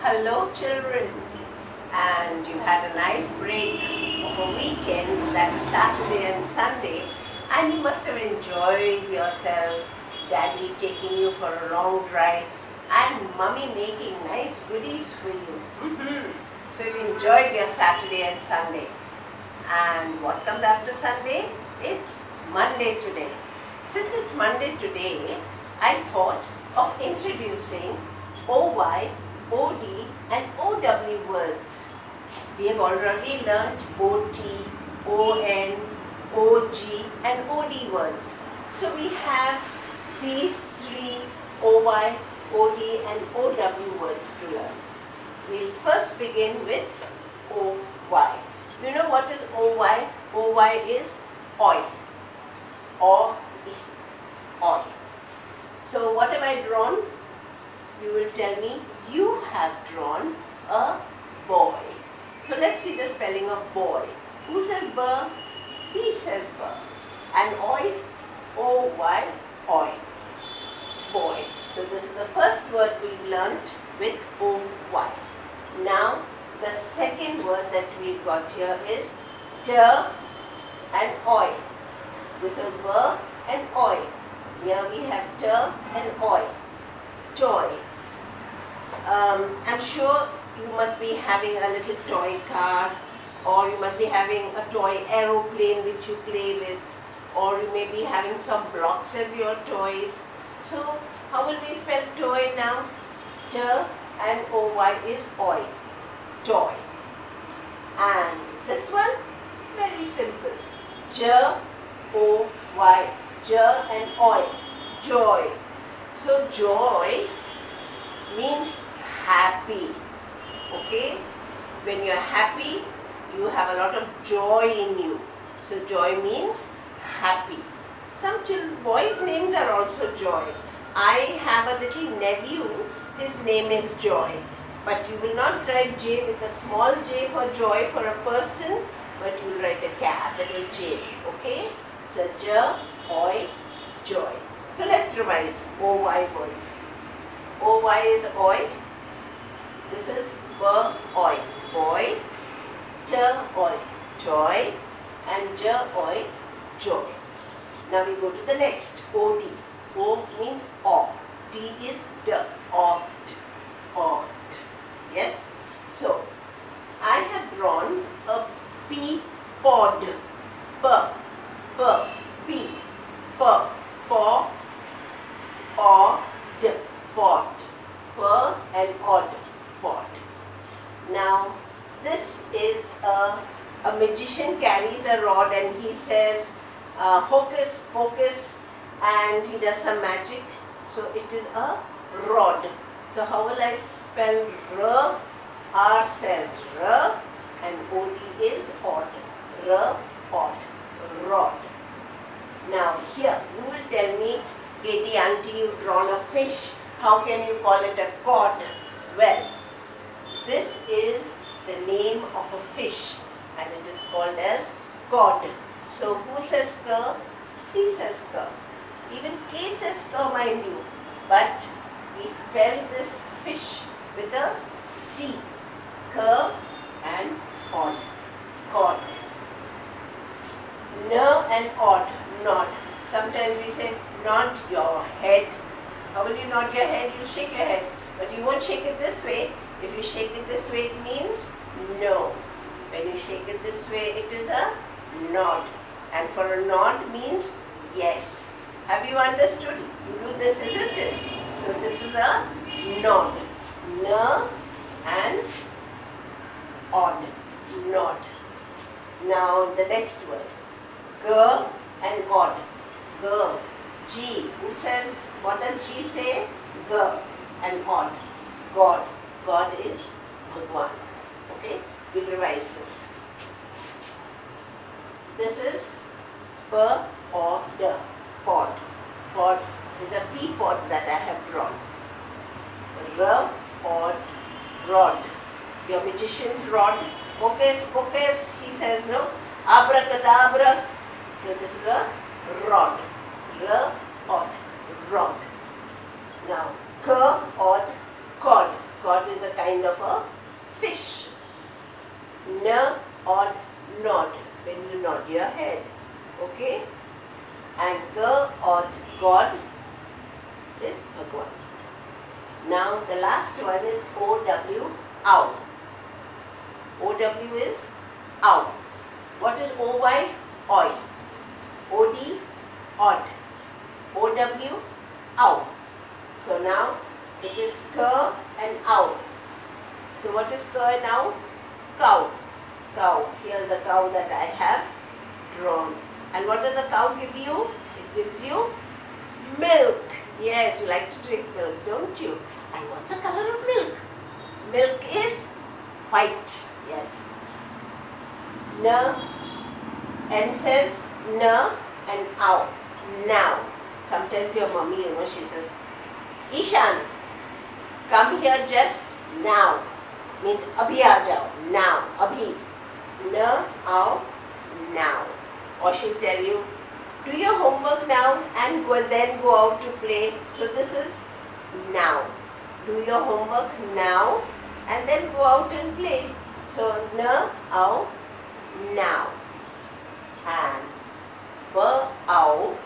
Hello children, and you had a nice break of a weekend, that is Saturday and Sunday, and you must have enjoyed yourself, Daddy taking you for a long drive and Mummy making nice goodies for you. So you enjoyed your Saturday and Sunday. And what comes after Sunday? It's Monday today. Since it's Monday today, I thought of introducing OY, OD and OW words. We have already learnt OT, ON, OG and OD words. So we have these three OY, OD and OW words to learn. We'll first begin with OY. You know what is OY? OY is oi. Or oi. So what have I drawn? You will tell me you have drawn a boy. So let's see the spelling of boy. Who says b? B says b. And oi? O-Y, oi. Boy. So this is the first word we learnt with O-Y. Now the second word that we've got here is d and oi. This is b and oi. Here we have d and oi. Joy. I'm sure you must be having a little toy car, or you must be having a toy aeroplane which you play with, or you may be having some blocks as your toys. So how will we spell toy now? T and O-Y is oi. Toy. And this one, very simple. J, O-Y. J and oi. Joy. So joy means happy. Okay? When you are happy, you have a lot of joy in you. So joy means happy. Some boys' names are also Joy. I have a little nephew, his name is Joy. But you will not write J with a small j for joy for a person, but you will write a capital J. Okay? So J, oi, joy. So let's revise OY words. OY is oi. This is b, oi, boy. T, oi, joy. And j, oi, joy. Now we go to the next. OD. O means o. D is d. Odd. Odd. Yes? So, I have drawn a pea pod. P, p, p, p, paw, odd, pod. P and odd, pod. Now, this is a magician carries a rod and he says, hocus pocus, and he does some magic. So, it is a rod. So, how will I spell R? R says R and OD is odd. R, odd, rod. Now here, you will tell me, Katie auntie, you've drawn a fish. How can you call it a cod? Well, this is the name of a fish and it is called as cod. So who says K? C says K. Even K says K, mind you. But we spell this fish with a C. K and odd. Cod. N and odd. Nod. Sometimes we say nod your head. How will you nod your head? You shake your head. But you won't shake it this way. If you shake it this way, it means no. When you shake it this way, it is a nod. And for a nod means yes. Have you understood? You do this, isn't it? So this is a nod. N and odd. Nod. Now the next word. G and odd. G. G. Who says, what does G say? G and odd. God. God is Bhagwan. Okay? We'll revise this. This is P or D. Pod. Pod is a pea pod that I have drawn. R, odd, rod. Your magician's rod. Hocus pocus, he says no. Abracadabra. So this is a rod. R, odd, rod. Now, K, odd, cod. Cod is a kind kind of a fish. N, odd, nod, when you nod your head. Okay? And G, odd, God is Bhagwan. Now the last one is O-W, ow. O-W is ow. What is O-Y? Oi. O-D, odd. O-W, ow. So now it is K and ow. So what is K and ow? Cow. Cow. Here's a cow that I have drawn. And what does the cow give you? It gives you milk. Yes, you like to drink milk, don't you? And what's the color of milk? Milk is white. Yes. N says N and ow. Now. Sometimes your mommy, she says, Ishan, come here just now. Means abhi aa jao. Now. Abhi. N, ow, now. Or she'll tell you, do your homework now and then go out to play. So this is now. Do your homework now and then go out and play. So N, ow, now. And B, ow,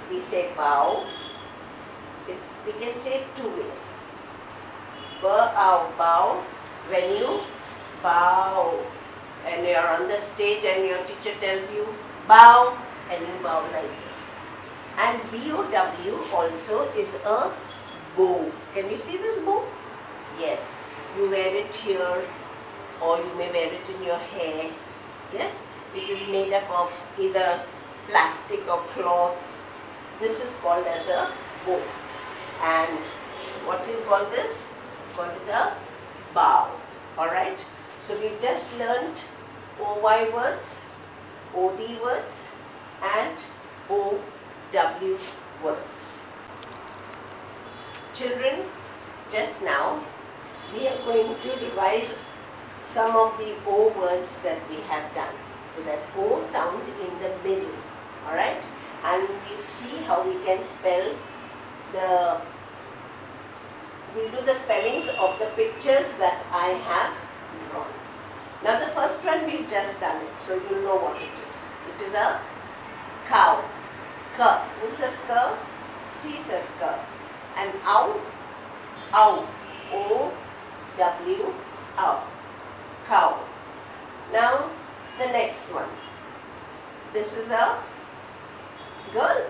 we say bow. We can say it two ways. B, ow, bow. When you bow and you are on the stage and your teacher tells you bow, and you bow like this. And B-O-W also is a bow. Can you see this bow? Yes. You wear it here or you may wear it in your hair. Yes. It is made up of either plastic or cloth. This is called as a bow. And what do you call this? We call it a bow. Alright. So we just learnt O-Y words, O-D words and O-W words. Children, just now we are going to revise some of the O words that we have done. So that O sound in the middle. Alright? And you see how we can spell we'll do the spellings of the pictures that I have drawn. Now the first one we've just done it, so you know what it is. It is a cow. K. Who says K? C says K. And ow, ow. O-W, ow. Cow. Now the next one. This is a girl.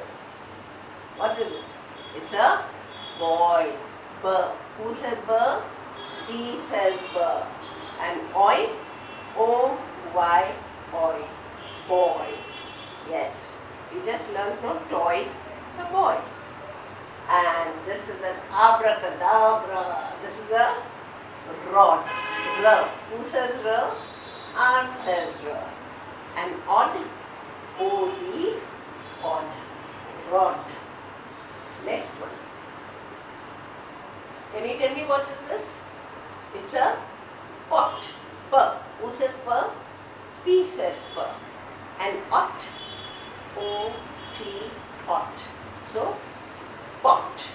What is it? It's a boy. B. Who says B? B says B. And oi? O-Y, oi. Boy. Yes. We just learned no toy. It's a boy. And this is an abracadabra. This is a rod. R. Who says R? R says R. And odd? O-D, odd. Rod. Next one. Can you tell me what is this? It's a pot. P. Who says P? P says P. And ot? O-T, ot. So, pot.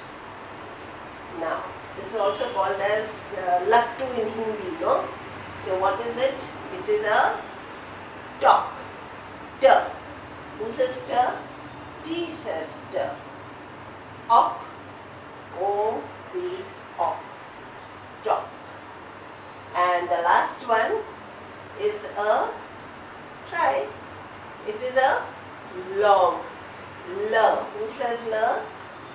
Now, this is also called as lattu in Hindi, no? So, what is it? It is a top. T. Who says T? T says T. Op. O-P, op. Top. And the last one is a, try, it is a log. L. Who says L?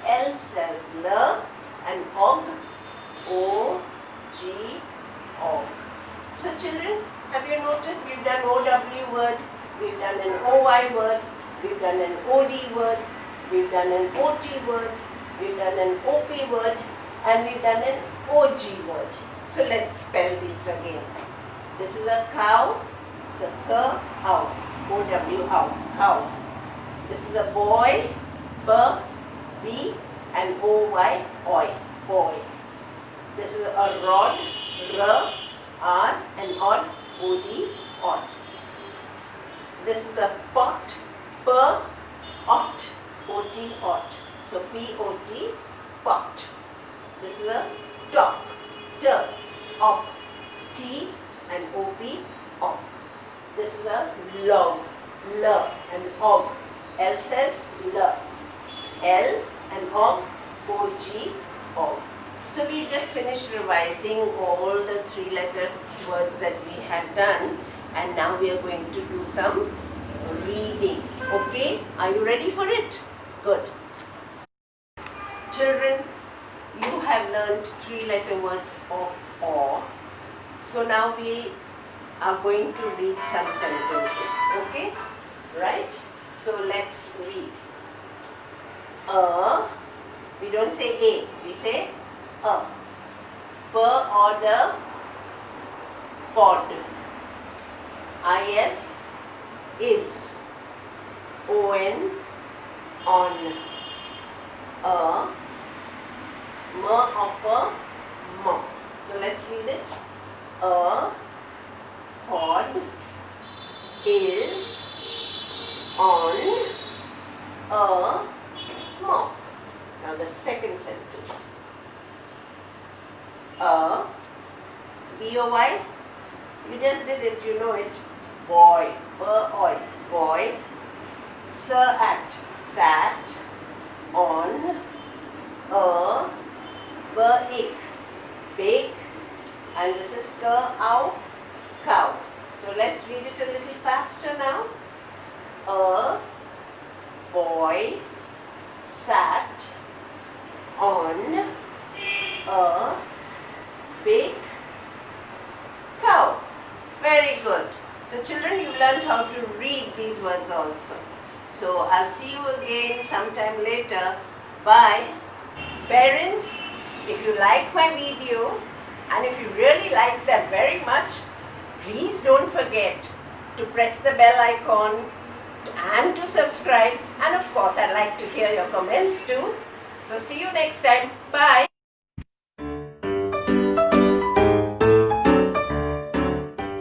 L says L. And og, O-G, og. So children, have you noticed we've done O-W word, we've done an O-Y word, we've done an O-D word, we've done an O-T word, we've done an O-P word, and we've done an O-G word. So let's spell these again. This is a cow, it's a cow, O-W, ow, cow. This is a boy, B, B, and O-Y, oi, boy. This is a rod, R, R, and odd, O-D, odd. This is a pot, P, ot, O-T, ot. So P-O-T, pot. This is a top, T. op. T and OP, op. This is a log, L and og. L says L. L and og, OG, og. So we just finished revising all the 3-letter words that we had done, and now we are going to do some reading. Okay, are you ready for it? Good. Children, you have learned 3-letter words of or. So now we are going to read some sentences. Okay, right? So let's read. We don't say a, we say a. Per order, pod. Is. On, on. Upper, mo. So let's read it. A pod is on a mop. Now the second sentence. A, B-O-Y, you just did it, you know it. Boy, B-O-Y, boy. Sat on a b-ik, big, and this is cow, cow. So let's read it a little faster now. A boy sat on a big cow. Very good. So children, you learned how to read these words also. So I'll see you again sometime later. Bye. Parents, if you like my video and if you really like them very much, please don't forget to press the bell icon and to subscribe. And of course, I'd like to hear your comments too. So see you next time. Bye.